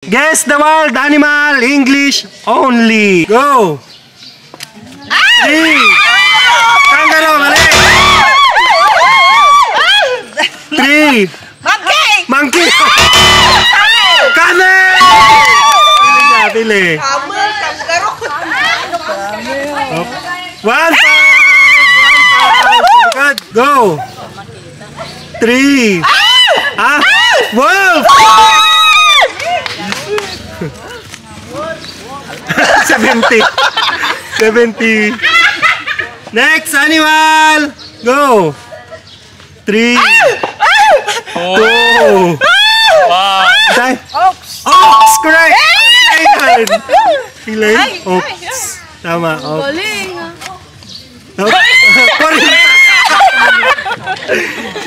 Guess the wild animal, English only. Go! 3. Kangaroo, mali! 3. Monkey! Monkey! Camel! Pili. Camel, kangaroo. 1 point. Go! 3. Ah! Wolf! 70. Next animal. Go. 3. 2. Ox. Ox, correct. Pilay. Ox. Tama. Ox.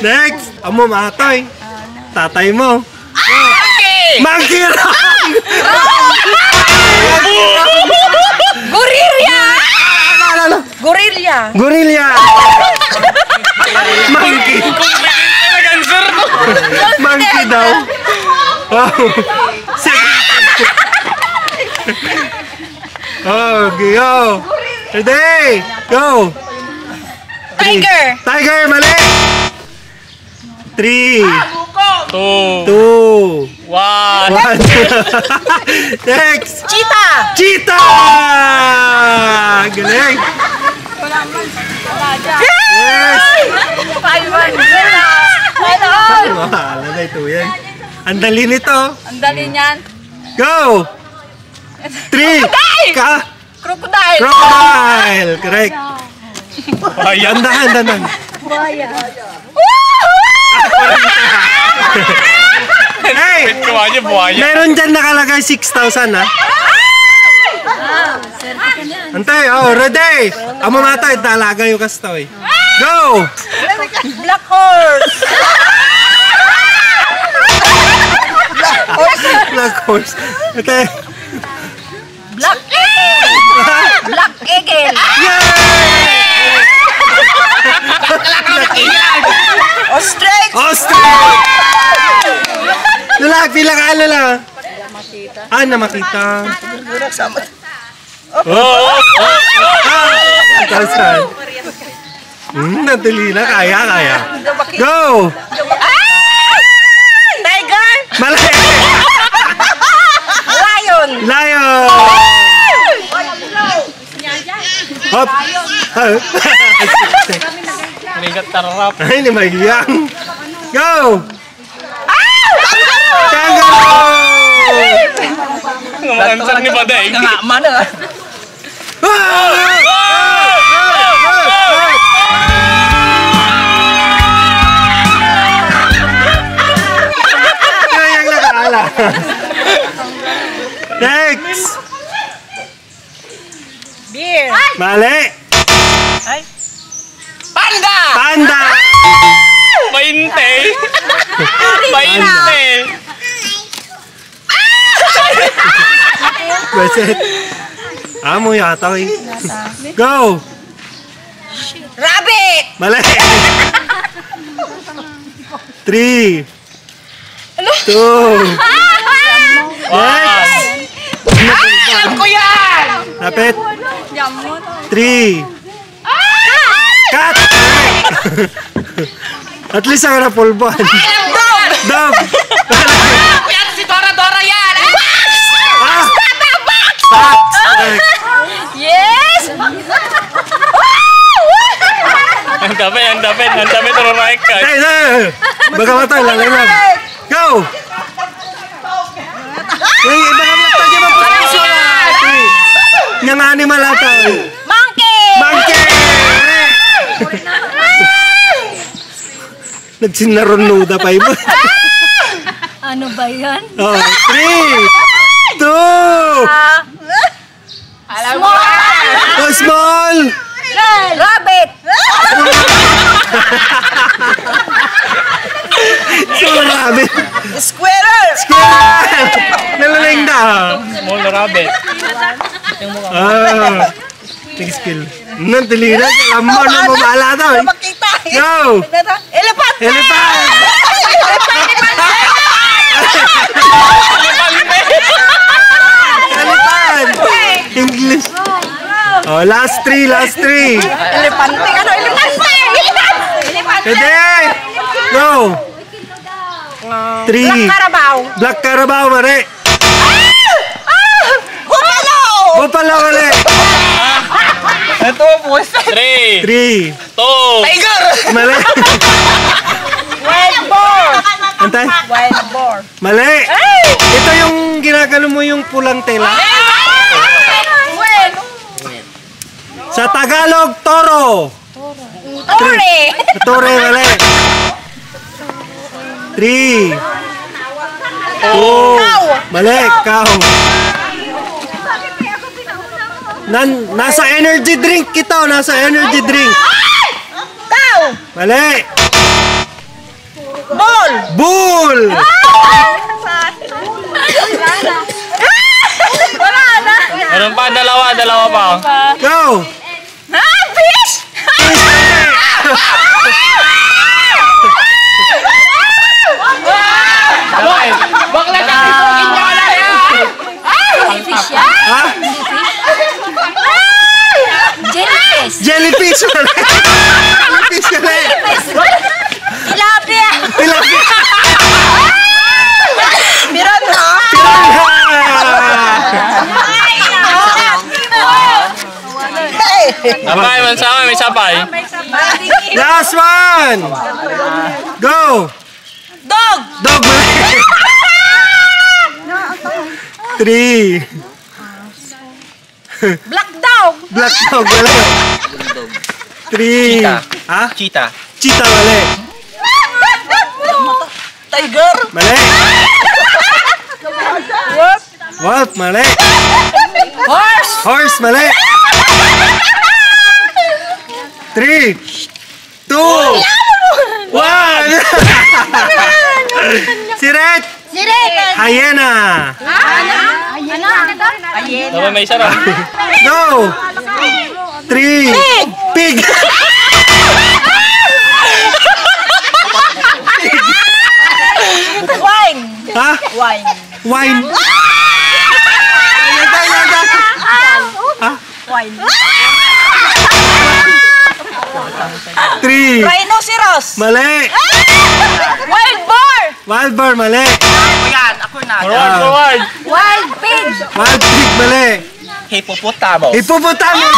Next. Amo matay. Tatay mo. Monkey! Gorilla! Gorilla! Gorilla! Monkey! Monkey daw! Wow! Okay, go! Ready! Go! Tiger! Tiger, mali! 3 2 1 Next! Cheetah! Cheetah! Galing! Yes! Mahala na ito yan. Ang dali nito. Ang dali niyan. Go! 3 Crocodile! Crocodile! Correct. Dandan. Hey! Meron dyan nakalagay 6,000 ha? Antay, ready! Amo matay, talaga yung kastoy. Go! Black horse! Black horse. Antay. Black eagle! Black eagle! Ostrich! Ostrich! Lalag, pila ka ano lang. Na makita. Nadali na, kaya. Go! Tiger! Malaki! Lion! Hop! Ay, ni Mayang. Go! Kangaroo! Ngamansar ni Badeng. Mana? Kayang nakaala. Next! Bear! Mali! Panda! Panda! 20. Beset. Amo yata eh. Go! Rabbit! Mali! 3 2 Next! Alam ko yan! Lapit! 3 Cut! At least ako na pulbuan. Dog! Yan si Dora yan! Fox! Yes! Ang dami terorek ka. Baga matay, lalay lang. Go! Baga matay, di ba po? Yang animal ata. Monkey! Monkey! Nagsinaronuda pa iba. Ano ba yan? 3 2 Small! Rabbit! Small rabbit! Squirrel! Squirrel! Nalaling na! Small rabbit. Skill. Nandali na. Alam mo na mabala daw. Makita! Go! Elephant! Elephant! Oh, last three. Elepante. Ano? Elepante! Elepante! Pwede! Go! 3. Black Carabao. Black Carabao, mali. Buffalo! Bupalo, mali. Ito, boys. 3, 3. 2, Tiger! Mali. Wild boar. Antay. Wild boar. Mali. Ito yung ginagano mo yung pulang tela. Well, Sa Tagalog, toro. Tore. Tore, mali. 3. 2. Mali, cow. Nasa energy drink kita, nasa energy drink. Cow. Mali. Bull. Bull. Wala na. meron pa, dalawa pa. Go. Fish. Bakla ka! Inyala yan! Fish yan. Ha? Jellyfish. Jellyfish. Mali. Jellyfish, mali. Tilapia. Tilapia. Piranha. Sabay, man sa amin, may sabay. Last one. Go. Dog. Dog, mali. 3. Black dog. Black dog, mali. 3. Cheetah. Ha? Cheetah. Cheetah, mali. Tiger. Mali. Wolf, mali. Horse. Horse, mali. 3, 2, 1. Siret. Sirek. Hyena. Sabay, may isa rin. Go. 3. Pig. Wine. Ha? Wine. Wine. Yaga. Ha? Wine. 3. Rhinoceros. Mali. Wild boar. Wild boar, mali. Ayan, ako na. Forward. Wild pig. Wild pig, mali. Hippopotamus. Hippopotamus.